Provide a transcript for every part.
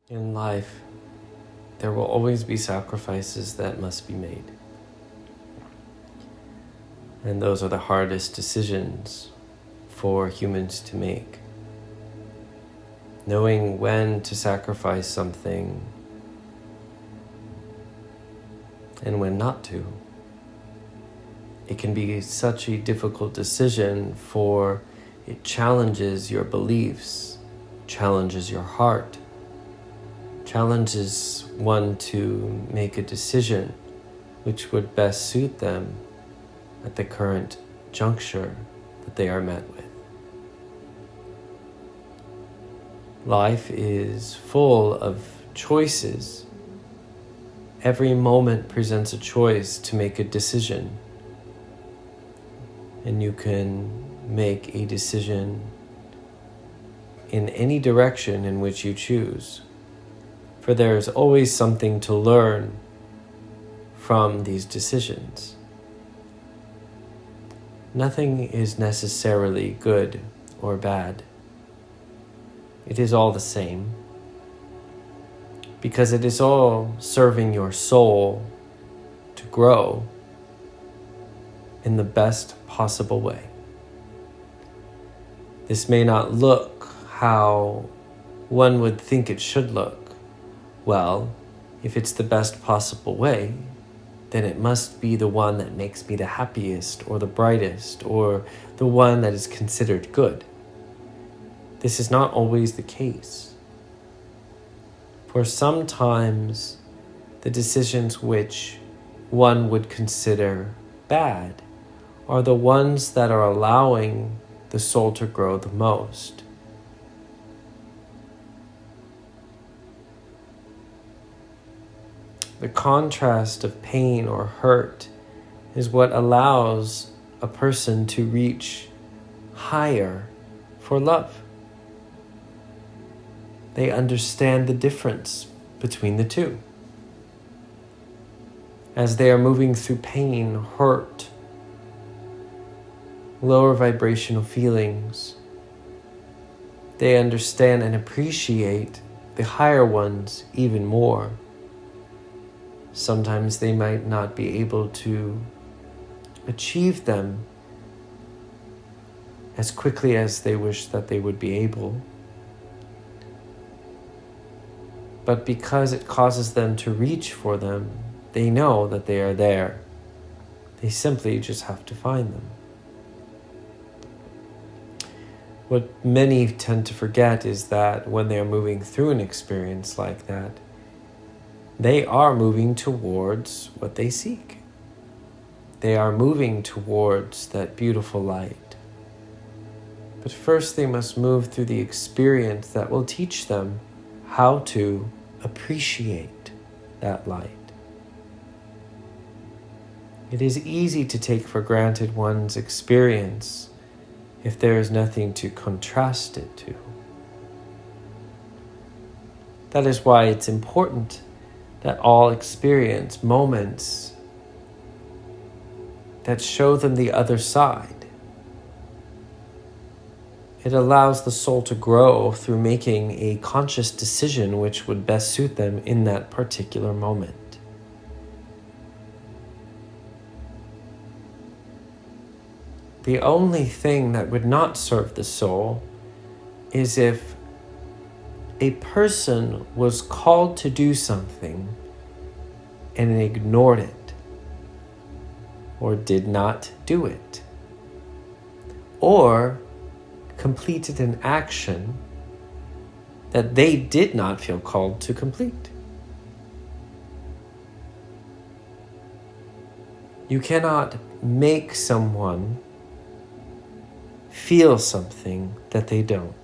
In life, there will always be sacrifices that must be made. And those are the hardest decisions for humans to make. Knowing when to sacrifice something and when not to. It can be such a difficult decision, for it challenges your beliefs, challenges your heart, challenges one to make a decision which would best suit them at the current juncture that they are met with. Life is full of choices. Every moment presents a choice to make a decision. And you can make a decision in any direction in which you choose. For there is always something to learn from these decisions. Nothing is necessarily good or bad. It is all the same, because it is all serving your soul to grow in the best possible way. This may not look how one would think it should look. Well, if it's the best possible way, then it must be the one that makes me the happiest or the brightest or the one that is considered good. This is not always the case. For sometimes the decisions which one would consider bad are the ones that are allowing the soul to grow the most. The contrast of pain or hurt is what allows a person to reach higher for love. They understand the difference between the two. As they are moving through pain, hurt, lower vibrational feelings, they understand and appreciate the higher ones even more. Sometimes they might not be able to achieve them as quickly as they wish that they would be able. But because it causes them to reach for them, they know that they are there. They simply just have to find them. What many tend to forget is that when they are moving through an experience like that, they are moving towards what they seek. They are moving towards that beautiful light. But first they must move through the experience that will teach them how to appreciate that light. It is easy to take for granted one's experience if there is nothing to contrast it to. That is why it's important that all experience moments that show them the other side. It allows the soul to grow through making a conscious decision which would best suit them in that particular moment. The only thing that would not serve the soul is if a person was called to do something and ignored it, or did not do it, or completed an action that they did not feel called to complete. You cannot make someone feel something that they don't.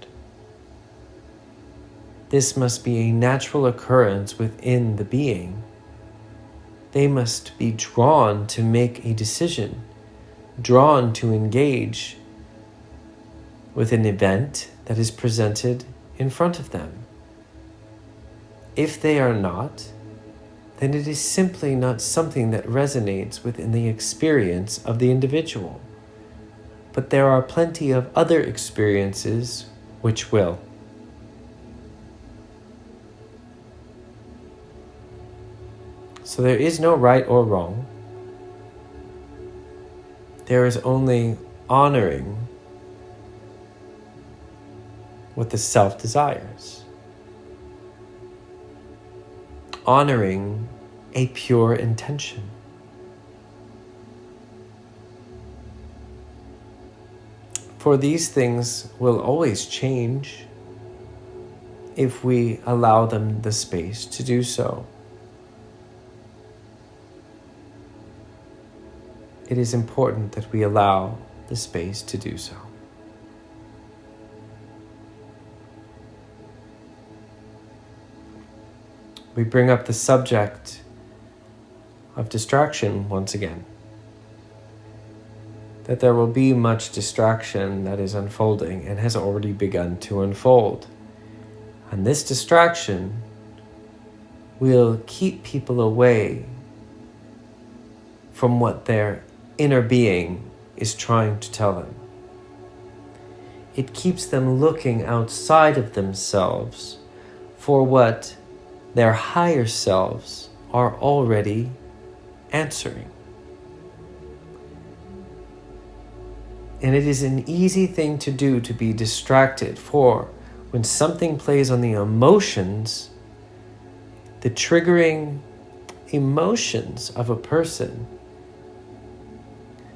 This must be a natural occurrence within the being. They must be drawn to make a decision, drawn to engage with an event that is presented in front of them. If they are not, then it is simply not something that resonates within the experience of the individual. But there are plenty of other experiences which will. So there is no right or wrong. There is only honoring what the self desires. Honoring a pure intention. For these things will always change if we allow them the space to do so. It is important that we allow the space to do so. We bring up the subject of distraction once again. That there will be much distraction that is unfolding and has already begun to unfold. And this distraction will keep people away from what their inner being is trying to tell them. It keeps them looking outside of themselves for what their higher selves are already answering. And it is an easy thing to do to be distracted, for when something plays on the emotions, the triggering emotions of a person,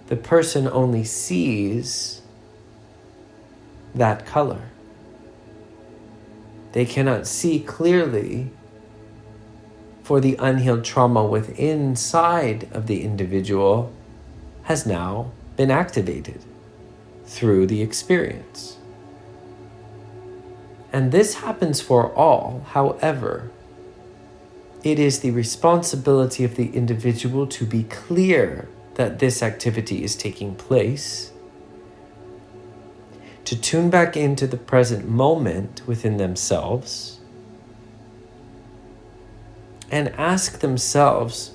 the person only sees that color. They cannot see clearly, for the unhealed trauma within inside of the individual has now been activated through the experience. And this happens for all. However, it is the responsibility of the individual to be clear that this activity is taking place, to tune back into the present moment within themselves, and ask themselves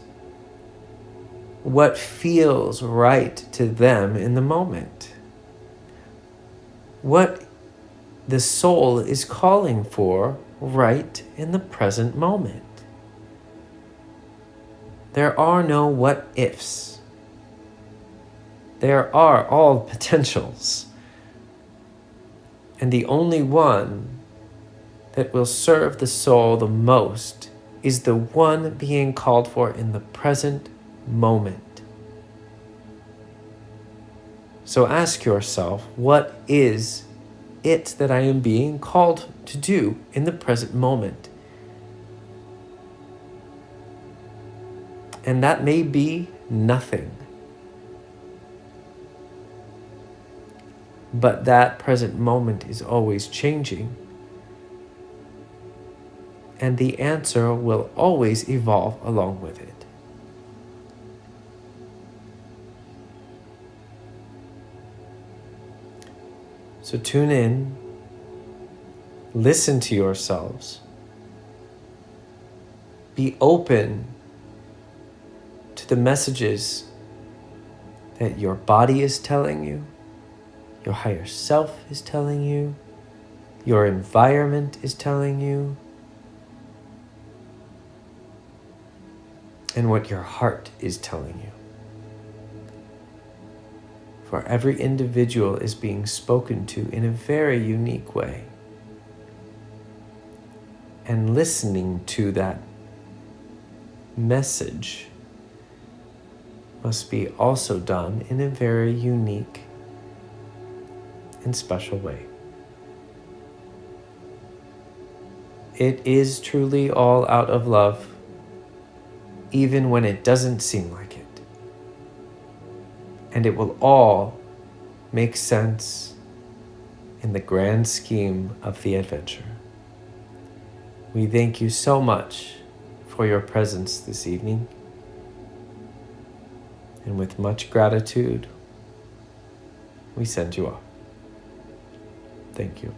what feels right to them in the moment. What the soul is calling for right in the present moment. There are no what ifs. There are all potentials. And the only one that will serve the soul the most is the one being called for in the present moment. So ask yourself, what is it that I am being called to do in the present moment? And that may be nothing. But that present moment is always changing. And the answer will always evolve along with it. So tune in, listen to yourselves, be open to the messages that your body is telling you, your higher self is telling you, your environment is telling you, and what your heart is telling you. For every individual is being spoken to in a very unique way. And listening to that message must be also done in a very unique and special way. It is truly all out of love, even when it doesn't seem like it. And it will all make sense in the grand scheme of the adventure. We thank you so much for your presence this evening. And with much gratitude, we send you off. Thank you.